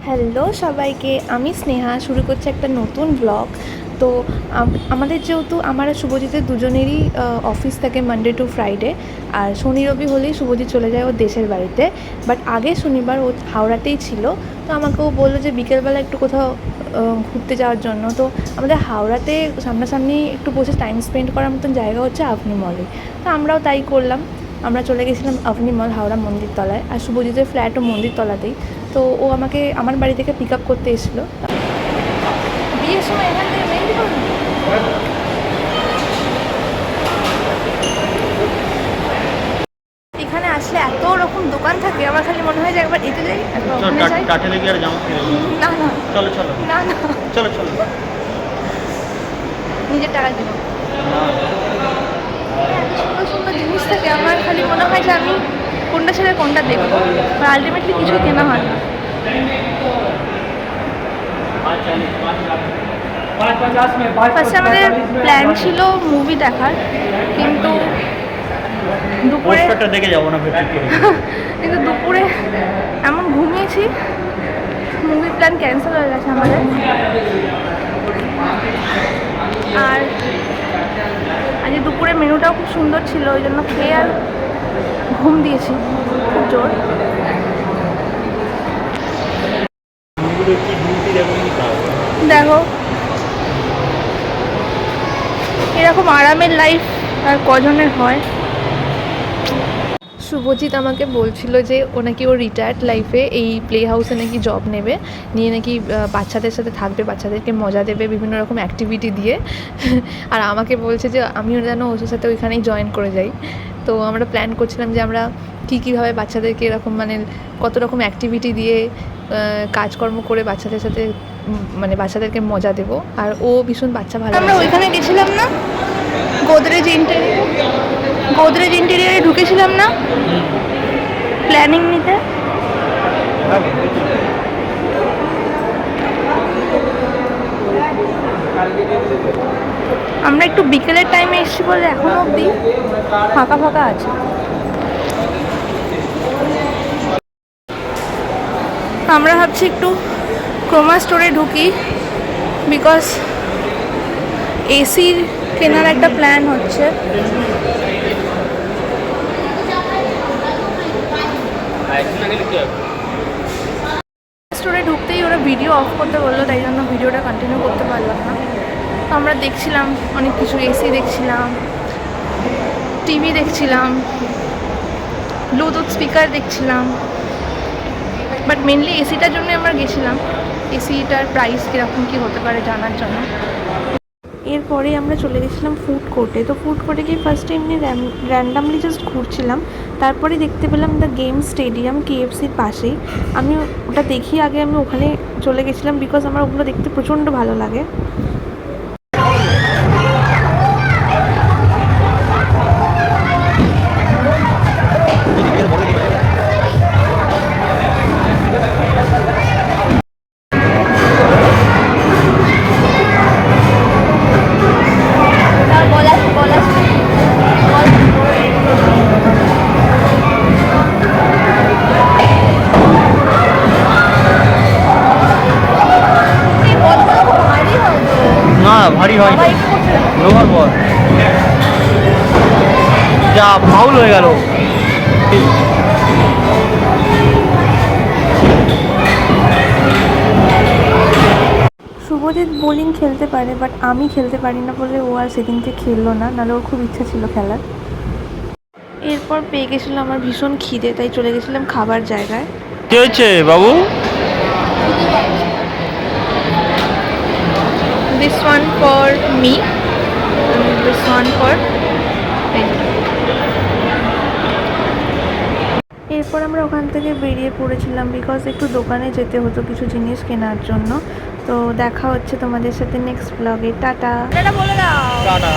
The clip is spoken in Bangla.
হ্যালো সবাইকে, আমি স্নেহা শুরু করছি একটা নতুন ব্লগ। তো আমাদের যেহেতু আমরা শুভজিতের দুজনেরই অফিস থাকে মানডে টু ফ্রাইডে, আর শনি রবি হলেই শুভজিৎ চলে যায় ওর দেশের বাড়িতে। বাট আগের শনিবার ও হাওড়াতেই ছিল, তো আমাকেও বললো যে বিকেলবেলা একটু কোথাও ঘুরতে যাওয়ার জন্য। তো আমাদের হাওড়াতে সামনাসামনি একটু বসে টাইম স্পেন্ড করার মতন জায়গা হচ্ছে আভনি মলে। তো আমরাও তাই করলাম, আমরা চলে গেছিলাম আভনি মল হাওড়া মন্দির তলায়। আর শুভজিতের ফ্ল্যাটও মন্দির তলাতেই। তো ও আমাকে আমার বাড়ি থেকে পিক আপ করতে এসেছিলো। বিয়ের সময় এখান থেকে মেহেন্দি করবো। এখানে আসলে এত রকম দোকান থাকে, আমার খালি মনে হয় যে একবার এতে যাই, একবার ওখানে যাই। না না, চলো চলো না না, চলো চলো নিজের টাকা দিব। এত সুন্দর সুন্দর জিনিস থাকে, আমার খালি মনে হয় যে আমি কোনটা ছেড়ে কোনটা দেখবো, আর আলটিমেটলি কিছুই কেনা হয় না। ফার্স্টে আমাদের প্ল্যান ছিল মুভি দেখার, কিন্তু দুপুরে দেখে যাবো না কিন্তু দুপুরে এমন ঘুমিয়েছি, মুভির প্ল্যান ক্যান্সেল হয়ে গেছে আমাদের। আর আজ দুপুরে মেনুটাও খুব সুন্দর ছিল, ওই জন্য খেয়ে আর ঘুম দিয়েছি খুব জোর। দেখো এরকম আরামের লাইফ আর কজনের হয়। শুভজিৎ আমাকে বলছিল যে ও নাকি ওর রিটায়ার্ড লাইফে এই প্লে হাউসে নাকি জব নেবে, নিয়ে নাকি বাচ্চাদের সাথে থাকবে, বাচ্চাদেরকে মজা দেবে বিভিন্ন রকম অ্যাক্টিভিটি দিয়ে। আর আমাকে বলছে যে আমিও যেন ওর সাথে ওইখানেই জয়েন করে যাই। তো আমরা প্ল্যান করছিলাম যে আমরা কীভাবে বাচ্চাদেরকে এরকম মানে কত রকম অ্যাক্টিভিটি দিয়ে কাজকর্ম করে বাচ্চাদের সাথে মানে বাচ্চাদেরকে মজা দেবো। আর ও ভীষণ বাচ্চা ভালো। আমরা ওইখানে গেছিলাম না, গোদরেজ ইন্টেরিয়ারে ঢুকেছিলাম না প্ল্যানিং নিতে। আমরা একটু বিকেলের টাইমে এসেছি বলে এখনো অবধি ফাঁকা ফাঁকা আছে। আমরা ভাবছি একটু ক্রোমা স্টোরে ঢুকি, বিকজ এসির কেনার একটা প্ল্যান হচ্ছে। স্টোরে ঢুকতেই ওরা ভিডিও অফ করতে বললো, তাই জন্য ভিডিওটা কন্টিনিউ করতে পারলাম না। তো আমরা দেখছিলাম অনেক কিছু, এসি দেখছিলাম, টিভি দেখছিলাম, ব্লুটুথ স্পিকার দেখছিলাম। বাট মেনলি এসিটার জন্য আমরা গেছিলাম, এসিটার প্রাইস কীরকম কী হতে পারে জানার জন্য। এরপরে আমরা চলে গেছিলাম ফুড কোর্টে। তো ফুড কোর্টে গিয়ে ফার্স্টে এমনি র্যান্ডামলি জাস্ট ঘুরছিলাম, তারপরে দেখতে পেলাম দ্য গেম স্টেডিয়াম KFCর পাশেই। আমি ওটা দেখি আগে আমি ওখানে চলে গেছিলাম, বিকজ আমার ওগুলো দেখতে প্রচণ্ড ভালো লাগে। ভারী হয় লোহার পর যা ফাউল হয়ে গেল। শুভজিৎ বোলিং খেলতে পারে, বাট আমি খেলতে পারি না বলে ও আর সেদিনকে খেললো না, নাহলে ওর খুব ইচ্ছা ছিল খেলার। এরপর পেয়ে গেছিলো আমার ভীষণ খিদে, তাই চলে গেছিলাম খাবার জায়গায়। কি হয়েছে বাবু? This one for me and this one for এরপর আমরা ওখান থেকে বেরিয়ে পড়েছিলাম, বিকজ একটু দোকানে যেতে হতো কিছু জিনিস কেনার জন্য। তো দেখা হচ্ছে তোমাদের সাথে নেক্সট ব্লগে। টাটা। টাটা বলে দাও। টাটা।